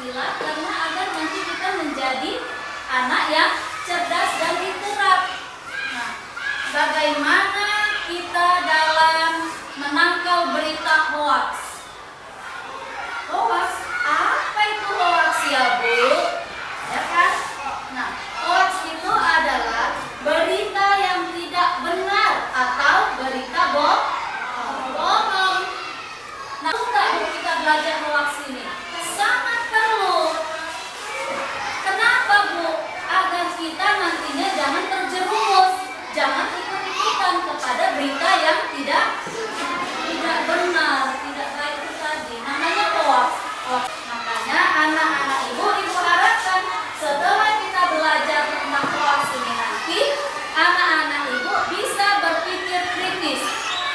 Pancasila karena agar nanti kita menjadi anak yang cerdas dan literat. Nah, bagaimana kita dalam menangkal berita hoax? Hoax, apa itu hoax ya Bu? Ya kan? Nah, hoax itu adalah berita yang tidak benar atau berita bohong. Nah, enggak Bu kita belajar hoax ini? Sangat perlu. Kenapa Bu? Agar kita nantinya jangan terjerumus, jangan ikut-ikutan kepada berita yang tidak benar, tidak baik itu tadi. Namanya hoax. Makanya anak-anak ibu harapkan setelah kita belajar tentang hoax ini nanti, anak-anak ibu bisa berpikir kritis,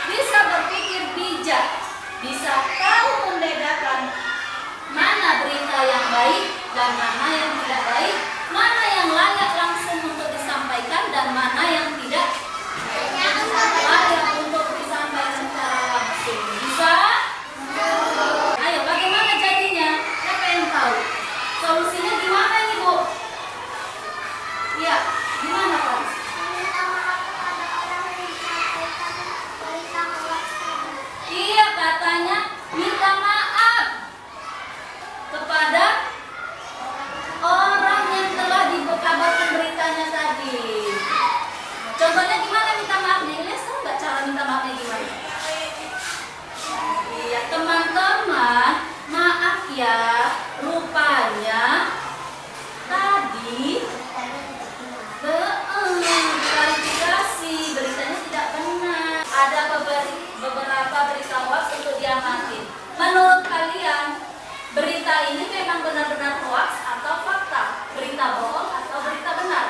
bisa berpikir bijak, bisa tahu membedakan mana berita yang baik dan mana yang tidak baik, mana yang layak langsung untuk disampaikan dan mana yang tidak layak untuk disampaikan secara langsung. Bisa? Ayo, bagaimana jadinya? Siapa yang tahu? Solusinya gimana nih Bu? Iya, gimana Pak? Iya, katanya minta maaf kepada orang yang telah dikabarkan beritanya tadi. Contohnya gimana minta maafnya? Ilyas tahu nggak cara minta maafnya gimana? Iya, teman-teman, maaf ya, rupanya tadi klarifikasi beritanya tidak benar. Ada beberapa berita hoax untuk diamati. Menurut kalian, berita ini memang benar-benar hoax atau fakta? Berita bohong atau berita benar?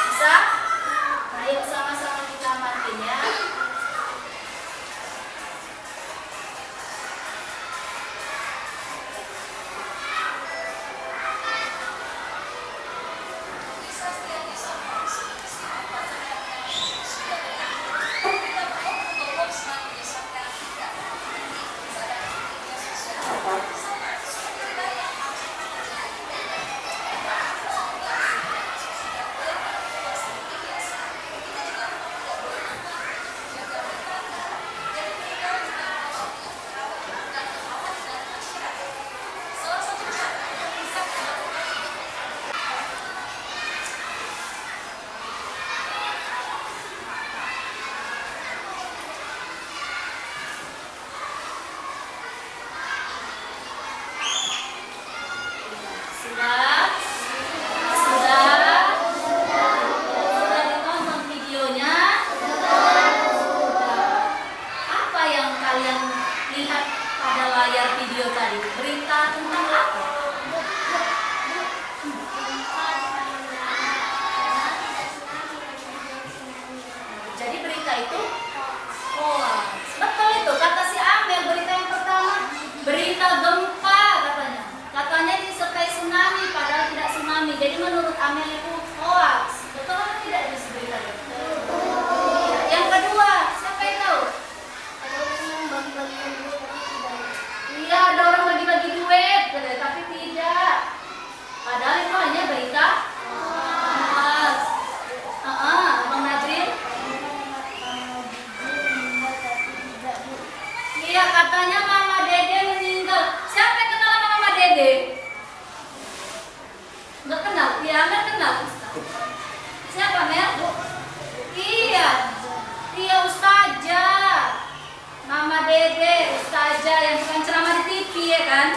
Bisa? Ayo sama-sama kita amatin ya. Jadi menurut Amel itu hoax. Betul atau tidak itu beritanya? Yang kedua, siapa yang tahu? Iya, ada orang bagi-bagi duit, tapi tidak. Padahal itu hanya berita hoax. Bang Nadrin? Iya, katanya Mama Dede meninggal. Siapa yang kenal sama Mama Dede? Nggak kenal? Iya, nggak kenal. Siapa Mel? Iya, dia ustazah. Mama Dede, ustazah yang bukan ceramah di TV ya kan?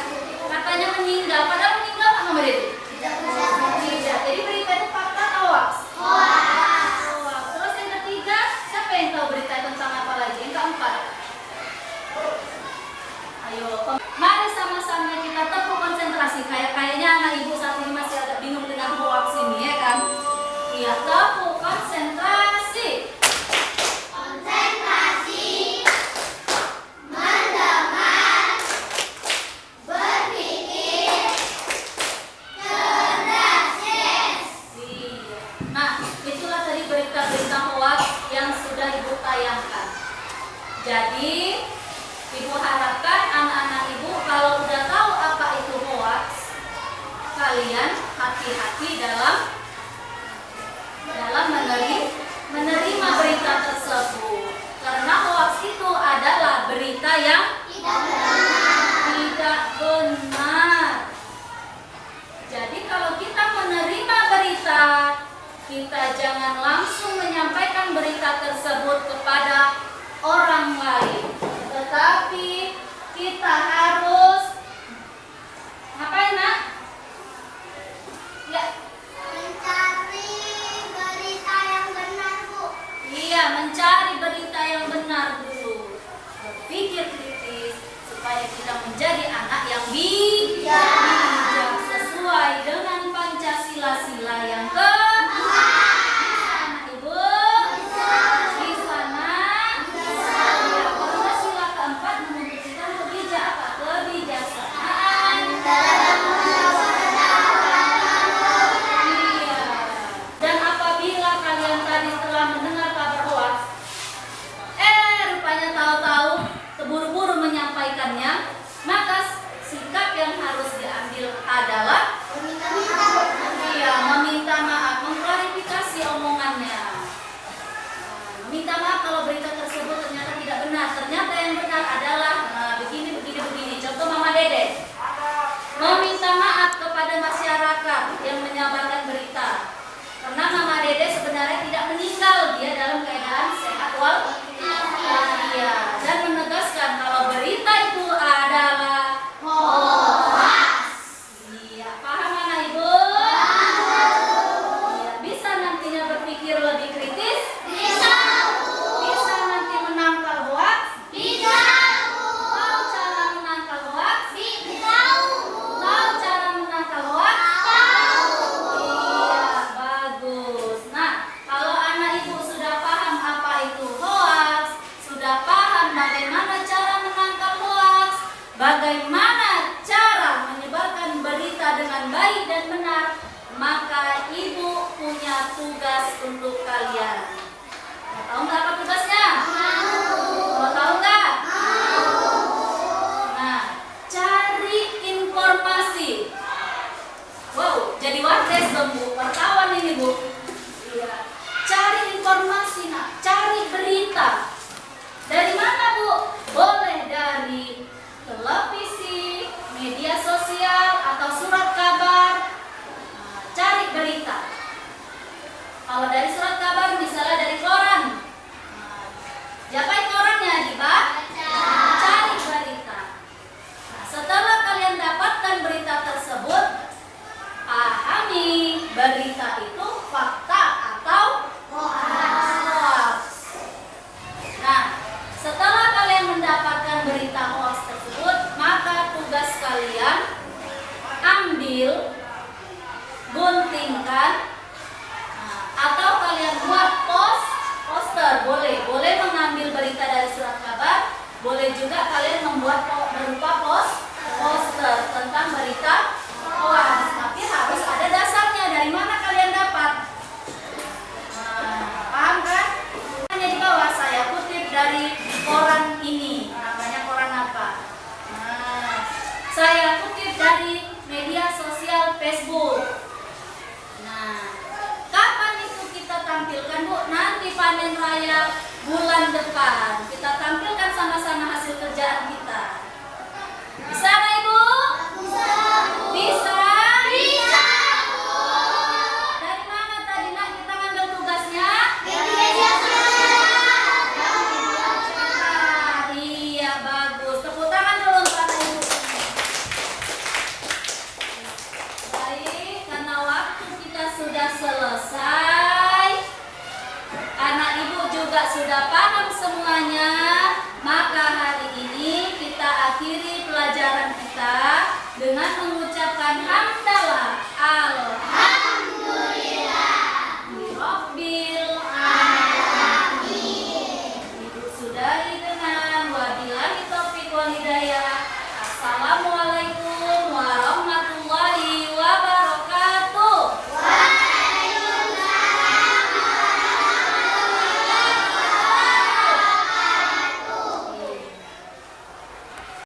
Katanya meninggal, padahal meninggal nggak Mama Dede? Tidak. Jadi berita itu fakta atau hoax? Hoax. Terus yang ketiga, siapa yang tahu berita tentang apa lagi? Yang keempat. Ayo, mari sama-sama kita tepuk konsentrasi. Kayaknya anak ibu saat ini masih agak bingung dengan hoax ini ya kan? Iya, tepuk konsentrasi. Konsentrasi, mendengar, berpikir, cerdas. Iya. Nah, itulah tadi berita-berita hoax yang sudah ibu tayangkan. Jadi ibu harapkan anak-anak ibu kalau udah tahu apa kalian hati-hati dalam menerima berita tersebut. Karena hoax itu adalah berita yang tidak benar. Jadi kalau kita menerima berita, kita jangan langsung menyampaikan berita tersebut kepada orang lain. Tetapi kita harus ngapain, Nak? Ya. Mencari berita yang benar, Bu. Iya, mencari berita yang benar dulu. Berpikir kritis supaya kita menjadi anak yang bijak sesuai dengan Pancasila yang ke Ibu. Bisa, Nak? Ya, Pancasila keempat menuntut kita untuk bijak apa? Kebijaksanaan. Iya. Dan apabila kalian tadi telah mendengar kabar hoax, rupanya tahu-tahu terburu-buru menyampaikannya, maka sikap yang harus diambil adalah meminta maaf, mengklarifikasi omongannya. Meminta maaf kalau berita tersebut ternyata tidak benar. Ternyata yang benar adalah begini. Contoh Mama Dede. Meminta maaf kepada masyarakat yang menyebarkan berita. Karena Mama Dede sebenarnya tidak meninggal, dia dalam keadaan sehat walafiat. Dan menegaskan kalau berita itu adalah hoax. Iya, paham Anak Ibu? Iya, bisa nantinya berpikir lebih kritis? Bisa nanti menangkal hoax? Bisa. Tahu cara menangkal hoax? Tahu. Tahu cara menangkal hoax? Iya, bagus. Nah, kalau anak ibu sudah paham apa itu hoax, sudah paham bagaimana cara menangkal hoax, bagaimana cara menyebarkan berita dengan baik dan benar, maka ibu punya tugas untuk kalian. Mau tahu nggak apa tugasnya? Mau tahu nggak? Nah, cari informasi. Wow, jadi wartes dong Bu, wartawan ini Bu. Iya. Cari informasi, Nak. Cari berita. Dari mana Bu? Boleh dari televisi, media sosial, atau surat kabar. Nah, cari berita. Kalau dari surat kabar, misalnya dari koran. Nah, japai korannya, cari berita. Nah, setelah kalian dapatkan berita tersebut, pahami berita itu fakta atau hoax. Nah, setelah kalian mendapatkan berita hoax tersebut, maka tugas kalian ambil, guntingkan, atau kalian buat poster. Boleh mengambil berita dari surat kabar, boleh juga kalian membuat berupa poster tentang berita hoax. Tapi harus ada dasarnya, dari mana kalian dapat. Nah, paham kan? Hanya di bawah saya kutip dari koran ini. Namanya koran apa? Nah, saya kutip dari media sosial Facebook. Nah, kapan itu kita tampilkan Bu? Nanti panen raya bulan depan. Kita tampilkan sama-sama hasil kerjaan kita. Bisa nggak Ibu? Bisa? Dari mana tadi Nak kita ngambil tugasnya? Iya, bagus. Tepuk tangan dulu untuk anak Ibu. Baik, karena waktu kita sudah selesai, anak Ibu juga sudah paham semuanya, maka hari ini kita akhiri pelajaran kita dengan mengucapkan